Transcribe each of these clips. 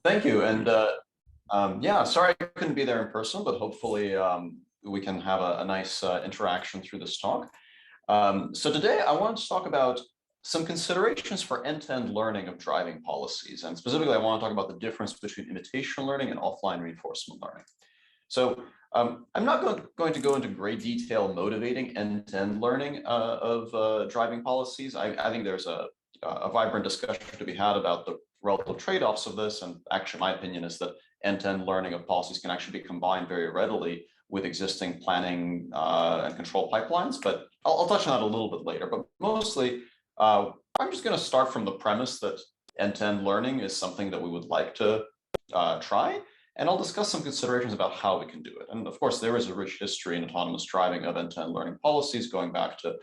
Thank you. And yeah, sorry I couldn't be there in person, but hopefully we can have a nice interaction through this talk. So today I want to talk about some considerations for end-to-end learning of driving policies. And specifically, I want to talk about the difference between imitation learning and offline reinforcement learning. So I'm not going to go into great detail motivating end-to-end learning of driving policies. I think there's a vibrant discussion to be had about the relative trade-offs of this. And actually, my opinion is that end-to-end learning of policies can actually be combined very readily with existing planning and control pipelines. But I'll touch on that a little bit later. But mostly, I'm just going to start from the premise that end-to-end learning is something that we would like to try. And I'll discuss some considerations about how we can do it. And of course, there is a rich history in autonomous driving of end-to-end learning policies going back to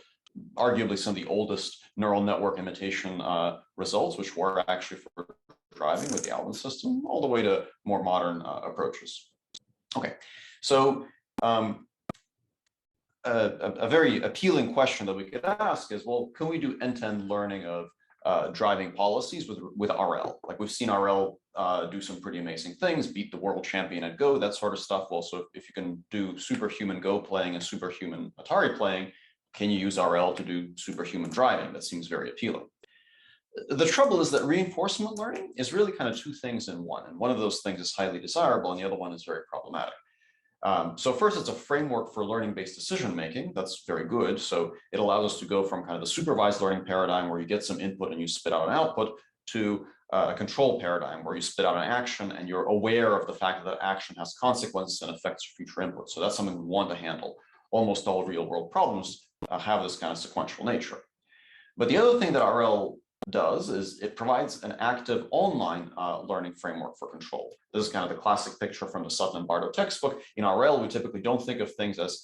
arguably some of the oldest neural network imitation results, which were actually for driving with the Alvin system, all the way to more modern approaches. Okay, so a very appealing question that we could ask is, well, can we do end-to-end learning of driving policies with RL? Like we've seen RL do some pretty amazing things, beat the world champion at Go, that sort of stuff. Well, so if you can do superhuman Go playing and superhuman Atari playing, can you use RL to do superhuman driving? That seems very appealing. The trouble is that reinforcement learning is really kind of two things in one. And one of those things is highly desirable and the other one is very problematic. So first, it's a framework for learning-based decision-making. That's very good. So it allows us to go from kind of the supervised learning paradigm where you get some input and you spit out an output to a control paradigm where you spit out an action and you're aware of the fact that that action has consequences and affects your future input. So that's something we want to handle. Almost all real-world problems have this kind of sequential nature. But the other thing that RL does is it provides an active online learning framework for control. This is kind of the classic picture from the Sutton and Bardo textbook. In RL, we typically don't think of things as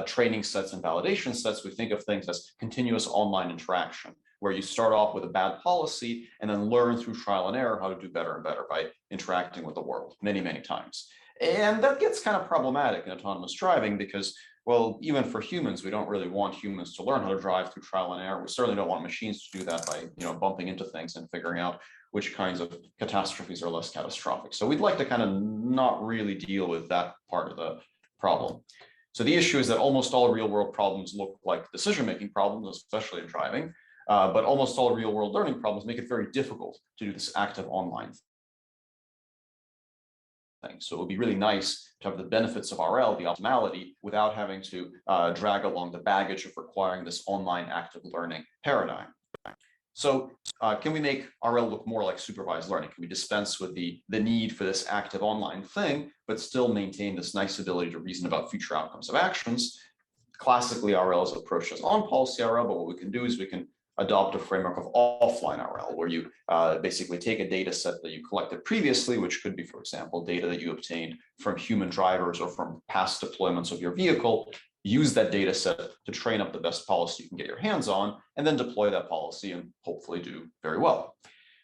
training sets and validation sets. We think of things as continuous online interaction, where you start off with a bad policy and then learn through trial and error how to do better and better by interacting with the world many, many times. And that gets kind of problematic in autonomous driving because, well, even for humans, we don't really want humans to learn how to drive through trial and error. We certainly don't want machines to do that by, bumping into things and figuring out which kinds of catastrophes are less catastrophic. So we'd like to kind of not really deal with that part of the problem. So the issue is that almost all real-world problems look like decision-making problems, especially in driving, but almost all real-world learning problems make it very difficult to do this active online thing. So it would be really nice to have the benefits of RL, the optimality, without having to drag along the baggage of requiring this online active learning paradigm. So can we make RL look more like supervised learning? Can we dispense with the need for this active online thing, but still maintain this nice ability to reason about future outcomes of actions? Classically, RL is approached as on-policy RL, but what we can do is we can adopt a framework of offline RL, where you basically take a data set that you collected previously, which could be, for example, data that you obtained from human drivers or from past deployments of your vehicle, use that data set to train up the best policy you can get your hands on, and then deploy that policy and hopefully do very well.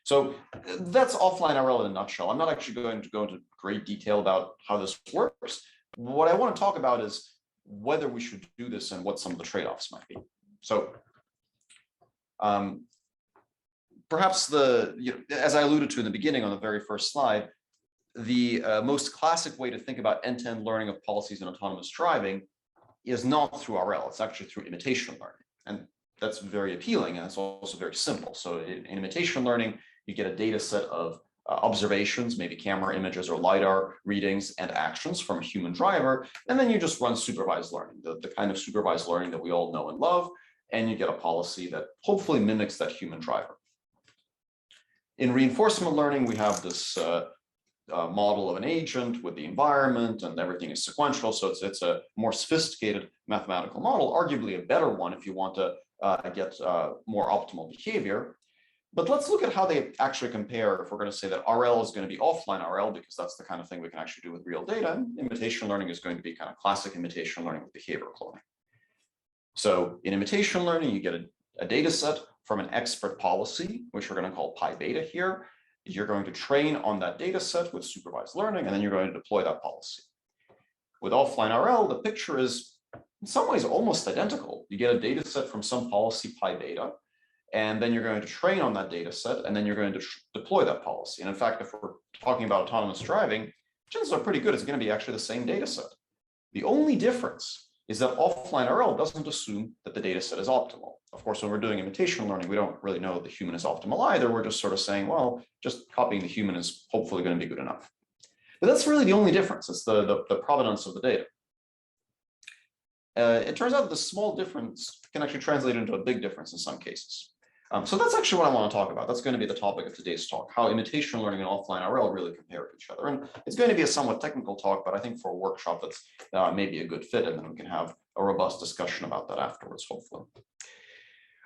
So that's offline RL in a nutshell. I'm not actually going to go into great detail about how this works. What I want to talk about is whether we should do this and what some of the trade-offs might be. So perhaps as I alluded to in the beginning on the very first slide, the most classic way to think about end-to-end learning of policies in autonomous driving is not through RL, it's actually through imitation learning. And that's very appealing and it's also very simple. So in imitation learning, you get a data set of observations, maybe camera images or LiDAR readings and actions from a human driver, and then you just run supervised learning, the kind of supervised learning that we all know and love, and you get a policy that hopefully mimics that human driver. In reinforcement learning, we have this model of an agent with the environment and everything is sequential. So it's a more sophisticated mathematical model, arguably a better one if you want to get more optimal behavior. But let's look at how they actually compare if we're going to say that RL is going to be offline RL, because that's the kind of thing we can actually do with real data. And imitation learning is going to be kind of classic imitation learning with behavior cloning. So in imitation learning, you get a data set from an expert policy, which we're going to call pi beta here. You're going to train on that data set with supervised learning, and then you're going to deploy that policy. With offline RL, the picture is in some ways almost identical. You get a data set from some policy pi beta, and then you're going to train on that data set, and then you're going to deploy that policy. And in fact, if we're talking about autonomous driving, chances are pretty good it's going to be actually the same data set. The only difference is that offline RL doesn't assume that the data set is optimal. Of course, when we're doing imitation learning, we don't really know the human is optimal either. We're just sort of saying, well, just copying the human is hopefully going to be good enough. But that's really the only difference. It's the provenance of the data. It turns out that the small difference can actually translate into a big difference in some cases. So that's actually what I want to talk about. That's going to be the topic of today's talk, how imitation learning and offline RL really compare to each other. And it's going to be a somewhat technical talk, but I think for a workshop that's maybe a good fit, and then we can have a robust discussion about that afterwards, hopefully.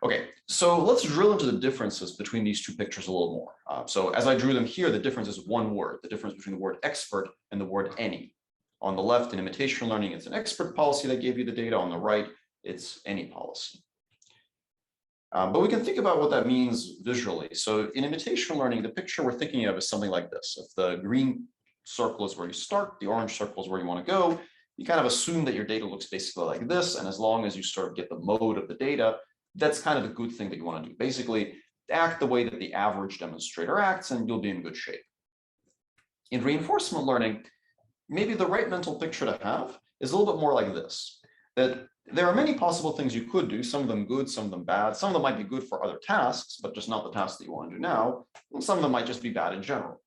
Okay, so let's drill into the differences between these two pictures a little more. So as I drew them here, the difference is one word, the difference between the word expert and the word any. On the left, in imitation learning, it's an expert policy that gave you the data. On the right, it's any policy. But we can think about what that means visually. So in imitation learning, the picture we're thinking of is something like this. If the green circle is where you start, the orange circle is where you want to go, you kind of assume that your data looks basically like this. And as long as you sort of get the mode of the data, that's kind of the good thing that you want to do. Basically, act the way that the average demonstrator acts, and you'll be in good shape. In reinforcement learning, maybe the right mental picture to have is a little bit more like this, that there are many possible things you could do, some of them good, some of them bad. Some of them might be good for other tasks, but just not the tasks that you want to do now. And some of them might just be bad in general.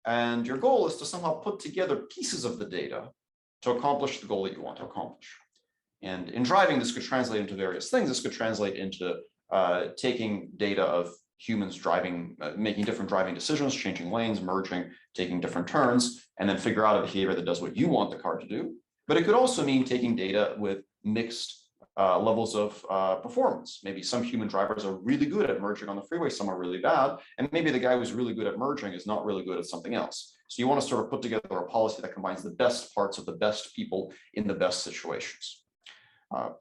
And your goal is to somehow put together pieces of the data to accomplish the goal that you want to accomplish. And in driving, this could translate into various things. This could translate into taking data of humans driving, making different driving decisions, changing lanes, merging, taking different turns, and then figure out a behavior that does what you want the car to do. But it could also mean taking data with mixed levels of performance. Maybe some human drivers are really good at merging on the freeway, some are really bad, and maybe the guy who's really good at merging is not really good at something else. So you want to sort of put together a policy that combines the best parts of the best people in the best situations,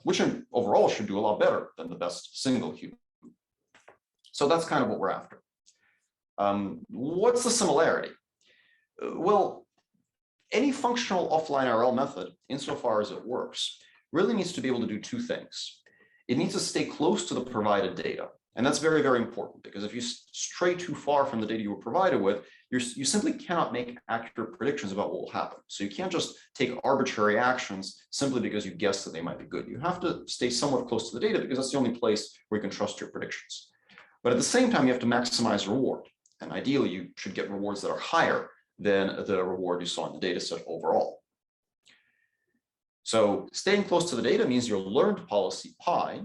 which overall should do a lot better than the best single human. So that's kind of what we're after. What's the similarity? Well, any functional offline RL method, insofar as it works, really needs to be able to do two things. It needs to stay close to the provided data. And that's very, very important, because if you stray too far from the data you were provided with, you simply cannot make accurate predictions about what will happen. So you can't just take arbitrary actions simply because you guess that they might be good. You have to stay somewhat close to the data, because that's the only place where you can trust your predictions. But at the same time, you have to maximize reward. And ideally, you should get rewards that are higher than the reward you saw in the data set overall. So staying close to the data means your learned policy pi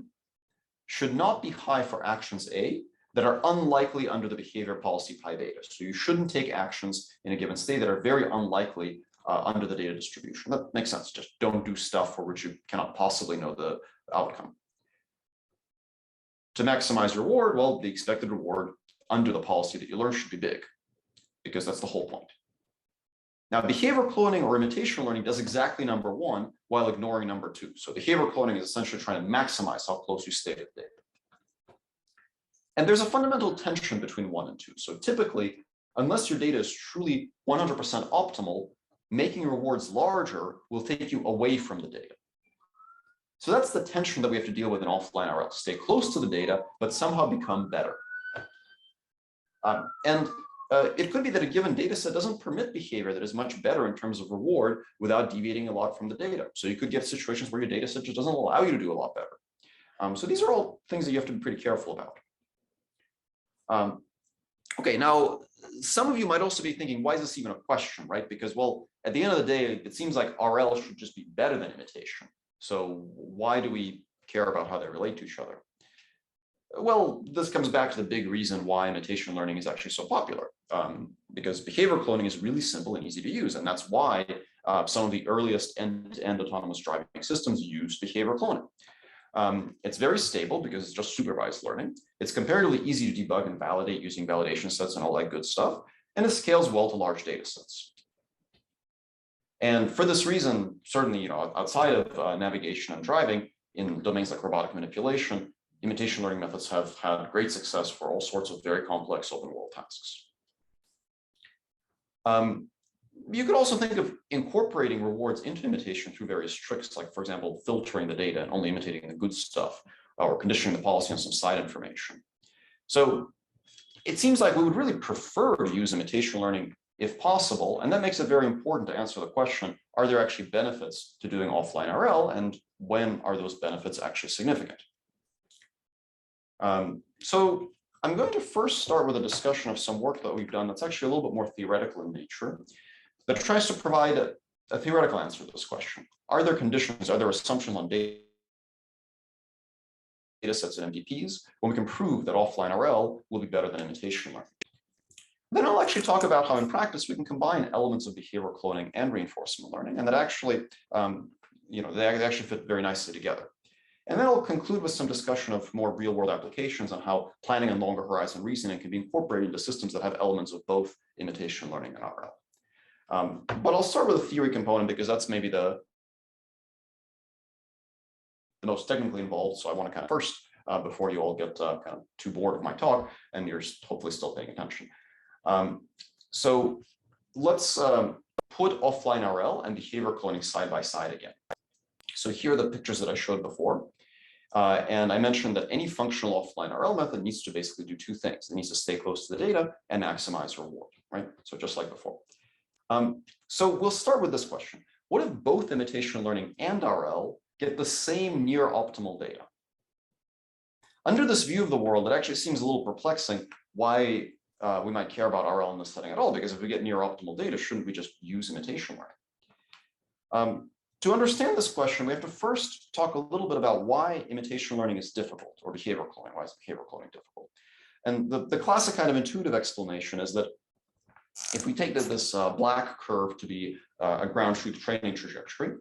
should not be high for actions A that are unlikely under the behavior policy pi beta. So you shouldn't take actions in a given state that are very unlikely under the data distribution. That makes sense. Just don't do stuff for which you cannot possibly know the outcome. To maximize reward, well, the expected reward under the policy that you learn should be big, because that's the whole point. Now, behavior cloning or imitation learning does exactly number one while ignoring number two. So behavior cloning is essentially trying to maximize how close you stay to the data. And there's a fundamental tension between one and two. So typically, unless your data is truly 100% optimal, making rewards larger will take you away from the data. So that's the tension that we have to deal with in offline RL. Stay close to the data, but somehow become better. It could be that a given data set doesn't permit behavior that is much better in terms of reward without deviating a lot from the data. So you could get situations where your data set just doesn't allow you to do a lot better. So these are all things that you have to be pretty careful about. Okay, now, some of you might also be thinking, why is this even a question, right? Because, well, at the end of the day, it seems like RL should just be better than imitation. So why do we care about how they relate to each other? Well, this comes back to the big reason why imitation learning is actually so popular, because behavior cloning is really simple and easy to use. And that's why some of the earliest end-to-end autonomous driving systems use behavior cloning. It's very stable because it's just supervised learning. It's comparatively easy to debug and validate using validation sets and all that good stuff. And it scales well to large data sets. And for this reason, certainly, outside of navigation and driving, in domains like robotic manipulation, imitation learning methods have had great success for all sorts of very complex open world tasks. You could also think of incorporating rewards into imitation through various tricks, like, for example, filtering the data and only imitating the good stuff, or conditioning the policy on some side information. So it seems like we would really prefer to use imitation learning if possible, and that makes it very important to answer the question, are there actually benefits to doing offline RL, and when are those benefits actually significant? So I'm going to first start with a discussion of some work that we've done that's actually a little bit more theoretical in nature, that tries to provide a theoretical answer to this question. Are there conditions, are there assumptions on data sets and MDPs when we can prove that offline RL will be better than imitation learning? Then I'll actually talk about how in practice we can combine elements of behavioral cloning and reinforcement learning, and that actually, they actually fit very nicely together. And then I'll conclude with some discussion of more real-world applications on how planning and longer horizon reasoning can be incorporated into systems that have elements of both imitation learning and RL. But I'll start with the theory component because that's maybe the most technically involved. So I want to kind of first, before you all get kind of too bored of my talk, and you're hopefully still paying attention. So let's put offline RL and behavior cloning side by side again. So here are the pictures that I showed before. And I mentioned that any functional offline RL method needs to basically do two things. It needs to stay close to the data and maximize reward, right? So just like before. So we'll start with this question. What if both imitation learning and RL get the same near optimal data? Under this view of the world, it actually seems a little perplexing why we might care about RL in this setting at all, because if we get near optimal data, shouldn't we just use imitation learning? To understand this question, we have to first talk a little bit about why imitation learning is difficult, or behavioral cloning. Why is behavioral cloning difficult? And the classic kind of intuitive explanation is that if we take this black curve to be a ground truth training trajectory,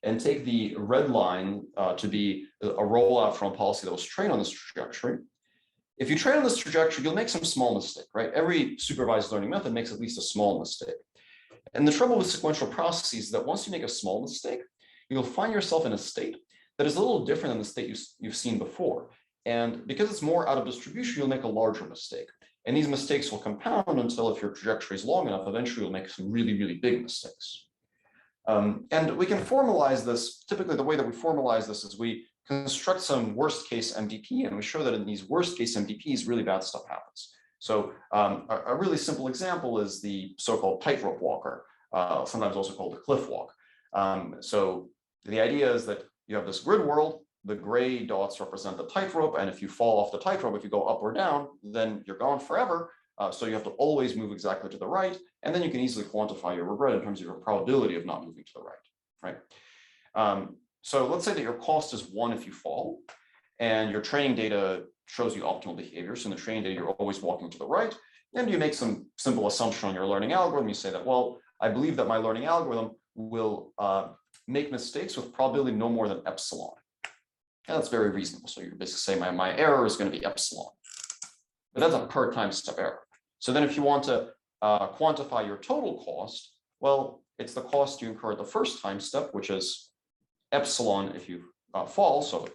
and take the red line to be a rollout from a policy that was trained on this trajectory, if you train on this trajectory, you'll make some small mistake, right? Every supervised learning method makes at least a small mistake. And the trouble with sequential processes is that once you make a small mistake, you'll find yourself in a state that is a little different than the state you've seen before. And because it's more out of distribution, you'll make a larger mistake. And these mistakes will compound until, if your trajectory is long enough, eventually you'll make some really, really big mistakes. And we can formalize this. Typically, the way that we formalize this is we construct some worst case MDP, and we show that in these worst case MDPs, really bad stuff happens. So a really simple example is the so-called tightrope walker, sometimes also called the cliff walk. So the idea is that you have this grid world, the gray dots represent the tightrope, and if you fall off the tightrope, if you go up or down, then you're gone forever. So you have to always move exactly to the right, and then you can easily quantify your regret in terms of your probability of not moving to the right, right? So let's say that your cost is 1 if you fall, and your training data shows you optimal behavior. So in the training data, you're always walking to the right, and you make some simple assumption on your learning algorithm. You say that, well, I believe that my learning algorithm will make mistakes with probability no more than epsilon. And that's very reasonable. So you're basically saying my error is going to be epsilon. But that's a per time step error. So then if you want to quantify your total cost, well, it's the cost you incur at the first time step, which is epsilon if you fall. So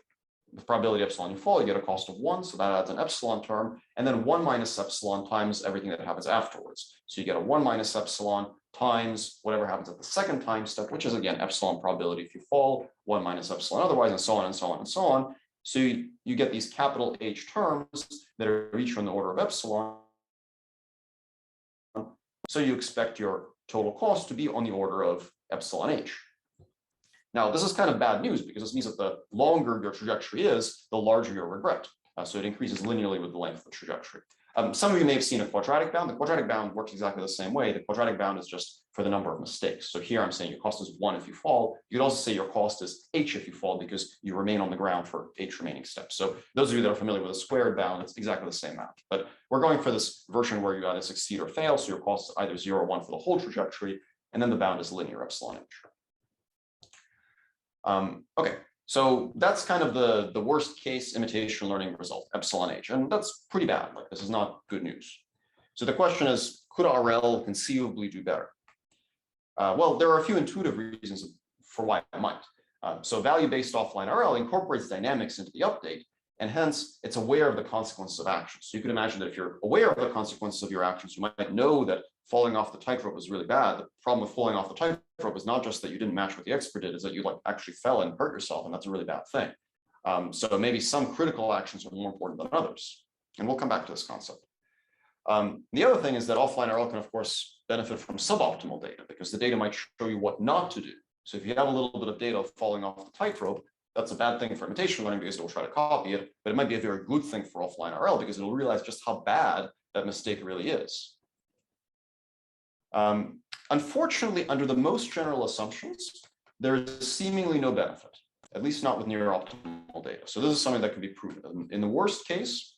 with probability epsilon you fall, you get a cost of 1. So that adds an epsilon term. And then 1 minus epsilon times everything that happens afterwards. So you get a 1 minus epsilon times whatever happens at the second time step, which is again epsilon probability if you fall, 1 minus epsilon otherwise, and so on and so on and so on. So you get these capital H terms that are each in the order of epsilon. So you expect your total cost to be on the order of epsilon H. Now, this is kind of bad news because this means that the longer your trajectory is, the larger your regret. So it increases linearly with the length of the trajectory. Some of you may have seen a quadratic bound. The quadratic bound works exactly the same way. The quadratic bound is just for the number of mistakes. So here I'm saying your cost is 1 if you fall. You could also say your cost is H if you fall because you remain on the ground for H remaining steps. So those of you that are familiar with a squared bound, it's exactly the same amount. But we're going for this version where you either succeed or fail. So your cost is either 0 or 1 for the whole trajectory. And then the bound is linear epsilon H. Okay. So that's kind of the worst case imitation learning result, epsilon H, and that's pretty bad. Like, this is not good news. So the question is, could RL conceivably do better? Well, there are a few intuitive reasons for why it might. So value-based offline RL incorporates dynamics into the update, and hence it's aware of the consequences of actions. So you can imagine that if you're aware of the consequences of your actions, you might know that falling off the tightrope is really bad. The problem with falling off the tightrope is not just that you didn't match what the expert did, is that you actually fell and hurt yourself, and that's a really bad thing. So maybe some critical actions are more important than others. And we'll come back to this concept. The other thing is that offline RL can, of course, benefit from suboptimal data because the data might show you what not to do. So if you have a little bit of data falling off the tightrope, that's a bad thing for imitation learning because it'll try to copy it, but it might be a very good thing for offline RL because it'll realize just how bad that mistake really is. Unfortunately, under the most general assumptions, there is seemingly no benefit, at least not with near optimal data. So this is something that can be proven. In the worst case,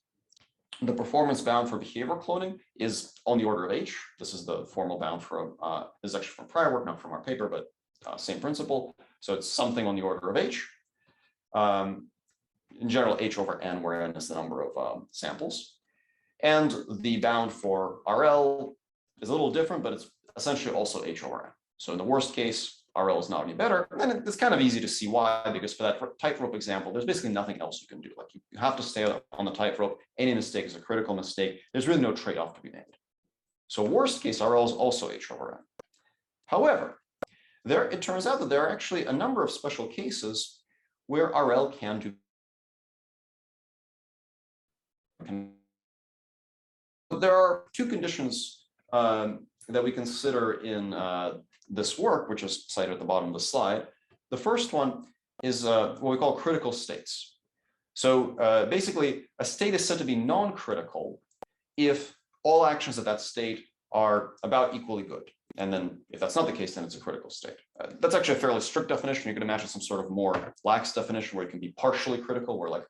the performance bound for behavior cloning is on the order of H. This is the formal bound from, this is actually from prior work, not from our paper, but same principle. So it's something on the order of H. In general, H over N, where N is the number of samples. And the bound for RL is a little different, but it's essentially also H over N. So in the worst case, RL is not any better. And it's kind of easy to see why, because for that tightrope example, there's basically nothing else you can do. Like you have to stay on the tightrope. Any mistake is a critical mistake. There's really no trade-off to be made. So worst case, RL is also H over N. However, it turns out that there are actually a number of special cases where RL can do. There are two conditions that we consider in this work, which is cited at the bottom of the slide. The first one is what we call critical states. So basically, a state is said to be non-critical if all actions at that state are about equally good. And then if that's not the case, then it's a critical state. That's actually a fairly strict definition. You can imagine some sort of more lax definition where it can be partially critical, where like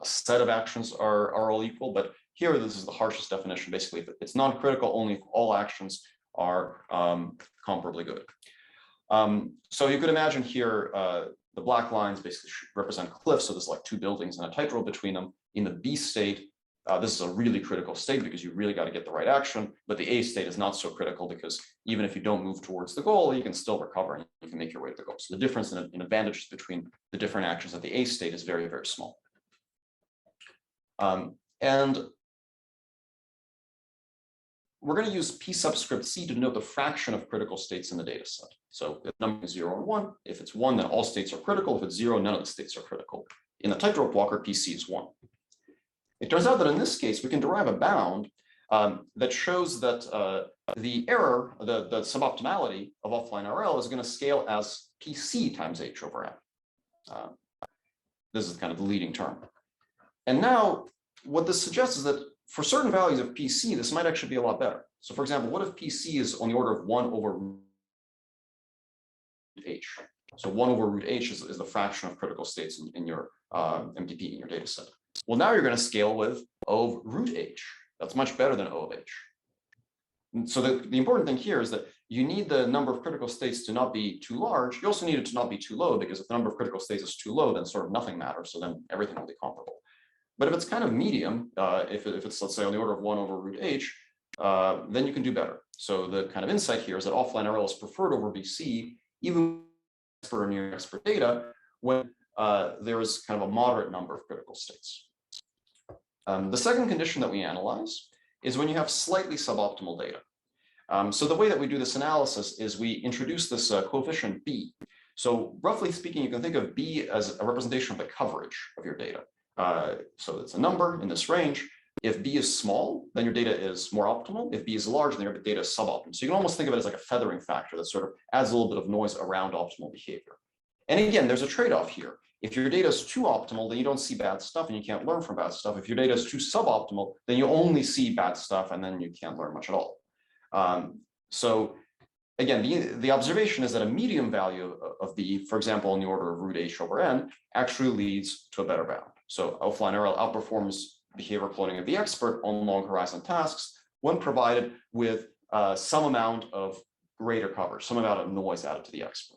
a set of actions are all equal. But here, this is the harshest definition. Basically, it's non-critical only if all actions are comparably good. So you could imagine here, the black lines basically represent cliffs. So there's like two buildings and a tightrope between them. In the B state, this is a really critical state because you really got to get the right action. But the A state is not so critical because even if you don't move towards the goal, you can still recover and you can make your way to the goal. So the difference in advantages between the different actions at the A state is very, very small. And we're going to use P subscript C to denote the fraction of critical states in the data set. So if the number is 0 or 1, if it's 1, then all states are critical. If it's 0, none of the states are critical. In the tightrope walker, PC is 1. It turns out that in this case, we can derive a bound that shows that the error, the suboptimality of offline RL is going to scale as PC times H over N. This is kind of the leading term. And now what this suggests is that for certain values of PC, this might actually be a lot better. So for example, what if PC is on the order of 1 over root H? So 1 over root H is the fraction of critical states in your MTP, in your data set. Well, now you're going to scale with O of root H. That's much better than O of H. And so the important thing here is that you need the number of critical states to not be too large. You also need it to not be too low, because if the number of critical states is too low, then sort of nothing matters. So then everything will be comparable. But if it's kind of medium, if it's, let's say, on the order of 1 over root H, then you can do better. So the kind of insight here is that offline RL is preferred over BC, even for near expert data, when there is kind of a moderate number of critical states. The second condition that we analyze is when you have slightly suboptimal data. So the way that we do this analysis is we introduce this coefficient B. So roughly speaking, you can think of B as a representation of the coverage of your data. So it's a number in this range. If B is small, then your data is more optimal. If B is large, then your data is suboptimal. So you can almost think of it as like a feathering factor that sort of adds a little bit of noise around optimal behavior. And again, there's a trade-off here. If your data is too optimal, then you don't see bad stuff and you can't learn from bad stuff. If your data is too suboptimal, then you only see bad stuff and then you can't learn much at all. So again, the observation is that a medium value of B, for example, in the order of root H over N, actually leads to a better bound. So offline RL outperforms behavior cloning of the expert on long horizon tasks when provided with some amount of greater coverage, some amount of noise added to the expert.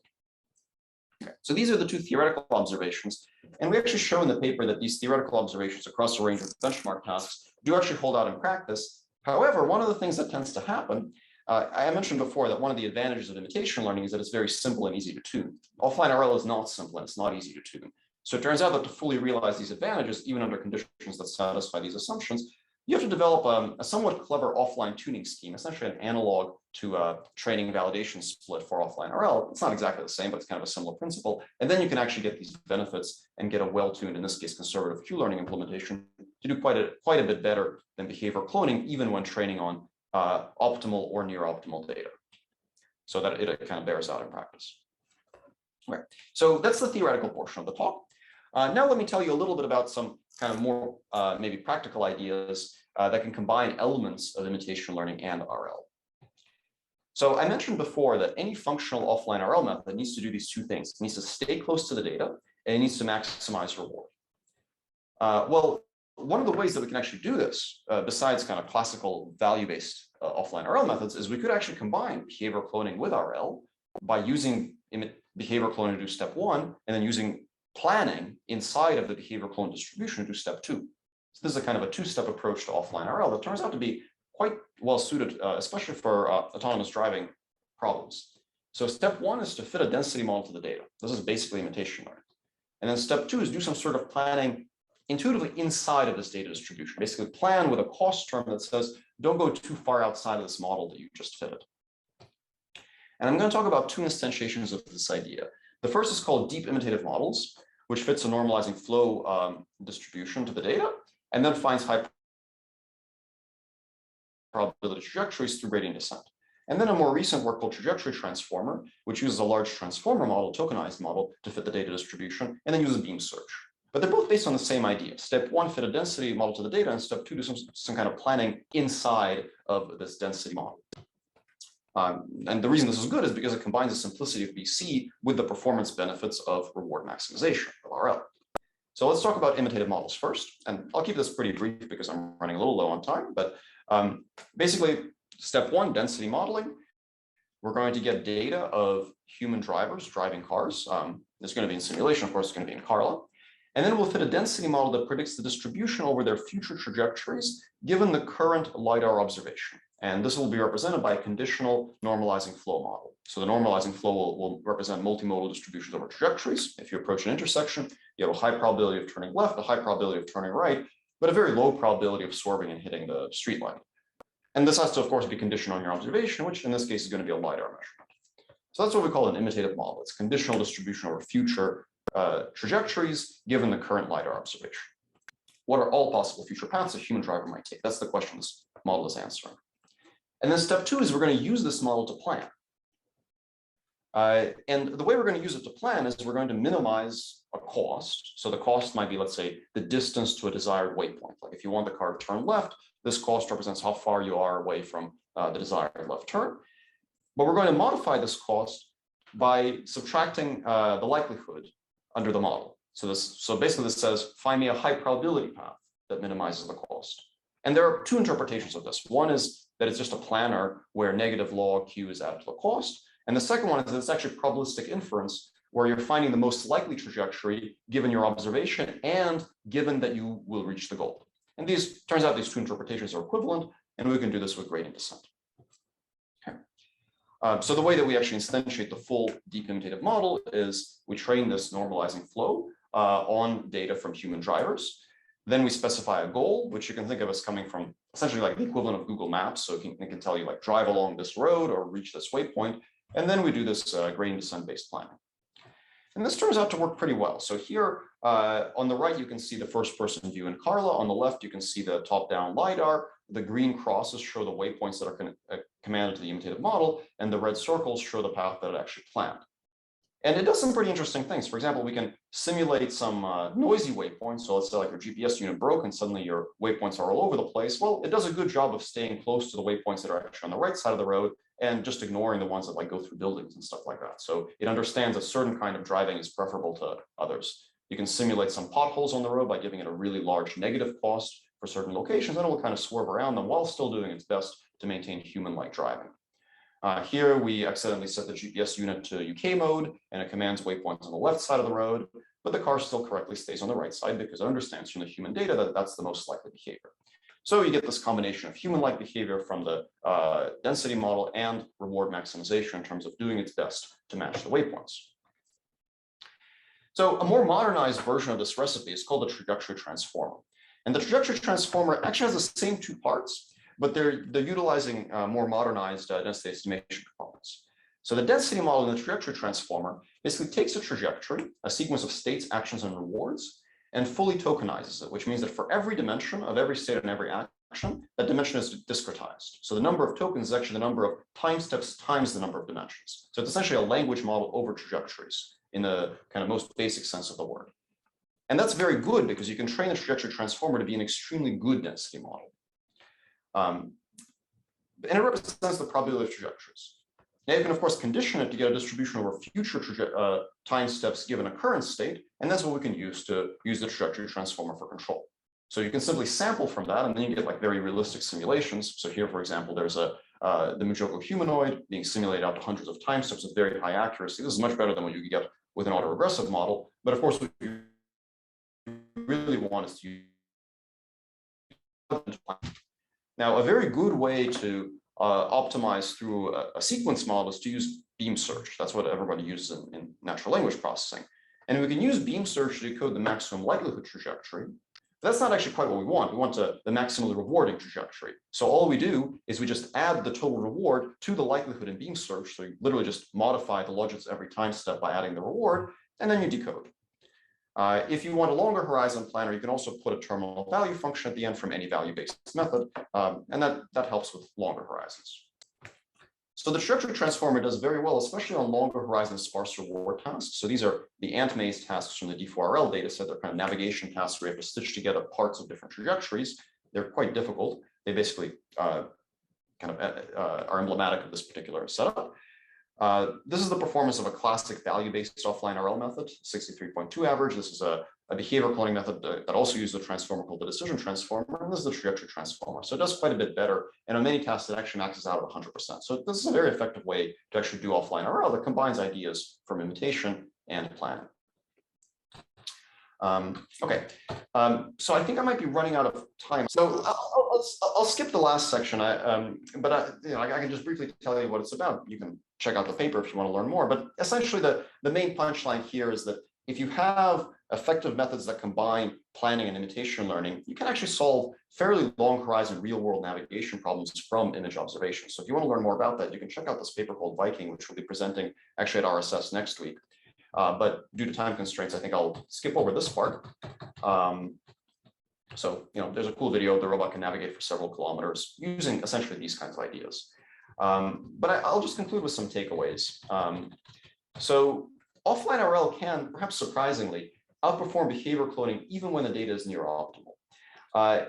Okay. So these are the two theoretical observations. And we actually show in the paper that these theoretical observations across a range of benchmark tasks do actually hold out in practice. However, one of the things that tends to happen, I mentioned before that one of the advantages of imitation learning is that it's very simple and easy to tune. Offline RL is not simple and it's not easy to tune. So it turns out that to fully realize these advantages, even under conditions that satisfy these assumptions, you have to develop a somewhat clever offline tuning scheme, essentially an analog to a training and validation split for offline RL. It's not exactly the same, but it's kind of a similar principle. And then you can actually get these benefits and get a well-tuned, in this case, conservative Q-learning implementation to do quite a bit better than behavioral cloning, even when training on optimal or near optimal data, so that it kind of bears out in practice. All right, so that's the theoretical portion of the talk. Now let me tell you a little bit about some kind of more maybe practical ideas that can combine elements of imitation learning and RL. So I mentioned before that any functional offline RL method needs to do these two things. It needs to stay close to the data, and it needs to maximize reward. Well, one of the ways that we can actually do this, besides kind of classical value-based offline RL methods, is we could actually combine behavioral cloning with RL by using behavioral cloning to do step one, and then using planning inside of the behavioral clone distribution to do step two. So this is a kind of a two-step approach to offline RL that turns out to be quite well suited, especially for autonomous driving problems. So step one is to fit a density model to the data. This is basically imitation learning. And then step two is do some sort of planning intuitively inside of this data distribution. Basically plan with a cost term that says, don't go too far outside of this model that you just fitted. And I'm going to talk about two instantiations of this idea. The first is called deep imitative models, which fits a normalizing flow distribution to the data, and then finds high probability trajectories through gradient descent. And then a more recent work called trajectory transformer, which uses a large transformer model, tokenized model, to fit the data distribution, and then uses beam search. But they're both based on the same idea. Step one, fit a density model to the data, and step two, do some kind of planning inside of this density model. And the reason this is good is because it combines the simplicity of BC with the performance benefits of reward maximization, of RL. So let's talk about imitative models first. And I'll keep this pretty brief because I'm running a little low on time. But basically, step one, density modeling. We're going to get data of human drivers driving cars. It's going to be in simulation, of course, it's going to be in Carla. And then we'll fit a density model that predicts the distribution over their future trajectories given the current LiDAR observation. And this will be represented by a conditional normalizing flow model. So the normalizing flow will represent multimodal distributions over trajectories. If you approach an intersection, you have a high probability of turning left, a high probability of turning right, but a very low probability of swerving and hitting the street light. And this has to, of course, be conditioned on your observation, which in this case is going to be a LiDAR measurement. So that's what we call an imitative model. It's conditional distribution over future trajectories given the current LiDAR observation. What are all possible future paths a human driver might take? That's the question this model is answering. And then step two is we're going to use this model to plan. And the way we're going to use it to plan is we're going to minimize a cost. So the cost might be, let's say, the distance to a desired waypoint. Like if you want the car to turn left, this cost represents how far you are away from the desired left turn. But we're going to modify this cost by subtracting the likelihood under the model. So basically this says, find me a high probability path that minimizes the cost. And there are two interpretations of this. One is that it's just a planner where negative log Q is added to the cost. And the second one is that it's actually probabilistic inference where you're finding the most likely trajectory given your observation and given that you will reach the goal. And turns out these two interpretations are equivalent, and we can do this with gradient descent. Okay. So the way that we actually instantiate the full deep imitative model is we train this normalizing flow on data from human drivers. Then we specify a goal, which you can think of as coming from essentially like the equivalent of Google Maps. So it can tell you like drive along this road or reach this waypoint. And then we do this gradient descent based planning. And this turns out to work pretty well. So here on the right, you can see the first person view in Carla. On the left, you can see the top down LiDAR. The green crosses show the waypoints that are commanded to the imitative model, and the red circles show the path that it actually planned. And it does some pretty interesting things. For example, we can simulate some noisy waypoints. So let's say like your GPS unit broke and suddenly your waypoints are all over the place. Well, it does a good job of staying close to the waypoints that are actually on the right side of the road and just ignoring the ones that like go through buildings and stuff like that. So it understands a certain kind of driving is preferable to others. You can simulate some potholes on the road by giving it a really large negative cost for certain locations, and it will kind of swerve around them while still doing its best to maintain human-like driving. Here we accidentally set the GPS unit to UK mode, and it commands waypoints on the left side of the road, but the car still correctly stays on the right side because it understands from the human data that that's the most likely behavior. So you get this combination of human-like behavior from the density model and reward maximization in terms of doing its best to match the waypoints. So a more modernized version of this recipe is called the trajectory transformer. And the trajectory transformer actually has the same two parts, but they're utilizing more modernized density estimation components. So the density model in the trajectory transformer basically takes a trajectory, a sequence of states, actions, and rewards, and fully tokenizes it, which means that for every dimension of every state and every action, that dimension is discretized. So the number of tokens is actually the number of time steps times the number of dimensions. So it's essentially a language model over trajectories in the kind of most basic sense of the word. And that's very good because you can train a trajectory transformer to be an extremely good density model. And it represents the probability of trajectories. Now you can, of course, condition it to get a distribution over future time steps given a current state, and that's what we can use to use the trajectory transformer for control. So you can simply sample from that, and then you get like very realistic simulations. So here, for example, there's the Mujoko humanoid being simulated out to hundreds of time steps with very high accuracy. This is much better than what you get with an autoregressive model. But of course, what you really want is to use. Now, a very good way to optimize through a sequence model is to use beam search. That's what everybody uses in natural language processing. And we can use beam search to decode the maximum likelihood trajectory. But that's not actually quite what we want. We want the maximally rewarding trajectory. So all we do is we just add the total reward to the likelihood in beam search. So you literally just modify the logits every time step by adding the reward, and then you decode. If you want a longer horizon planner, you can also put a terminal value function at the end from any value-based method, and that helps with longer horizons. So the trajectory transformer does very well, especially on longer horizon sparse reward tasks. So these are the ant maze tasks from the D4RL data set. They're kind of navigation tasks where you have to stitch together parts of different trajectories. They're quite difficult. They basically are emblematic of this particular setup. This is the performance of a classic value-based offline RL method, 63.2 average. This is a behavior cloning method that also uses a transformer called the decision transformer, and this is the trajectory transformer. So it does quite a bit better, and on many tasks it actually maxes out at 100%. So this is a very effective way to actually do offline RL that combines ideas from imitation and planning. So I think I might be running out of time. So I'll skip the last section, but I can just briefly tell you what it's about. You can check out the paper if you want to learn more. But essentially, the main punchline here is that if you have effective methods that combine planning and imitation learning, you can actually solve fairly long horizon real-world navigation problems from image observation. So if you want to learn more about that, you can check out this paper called VIKING, which we'll be presenting actually at RSS next week. But due to time constraints, I think I'll skip over this part. So, there's a cool video. The robot can navigate for several kilometers using essentially these kinds of ideas. But I'll just conclude with some takeaways. So offline RL can, perhaps surprisingly, outperform behavior cloning even when the data is near optimal.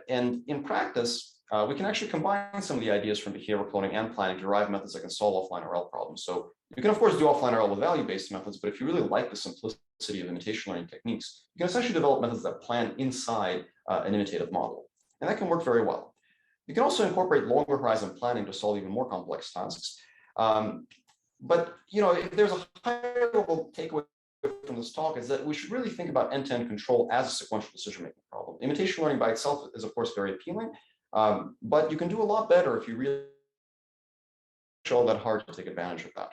And in practice, we can actually combine some of the ideas from behavior cloning and planning to derive methods that can solve offline RL problems. So you can, of course, do offline RL with value-based methods, but if you really like the simplicity of imitation learning techniques, you can essentially develop methods that plan inside an imitative model. And that can work very well. You can also incorporate longer horizon planning to solve even more complex tasks. But if there's a higher level takeaway from this talk is that we should really think about end-to-end control as a sequential decision-making problem. Imitation learning by itself is, of course, very appealing, but you can do a lot better if you really show that hard to take advantage of that.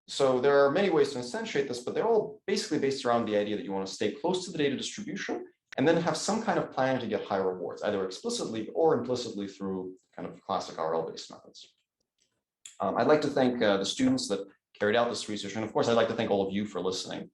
So there are many ways to instantiate this, but they're all basically based around the idea that you want to stay close to the data distribution and then have some kind of planning to get higher rewards, either explicitly or implicitly through kind of classic RL-based methods. I'd like to thank the students that carried out this research, and of course, I'd like to thank all of you for listening.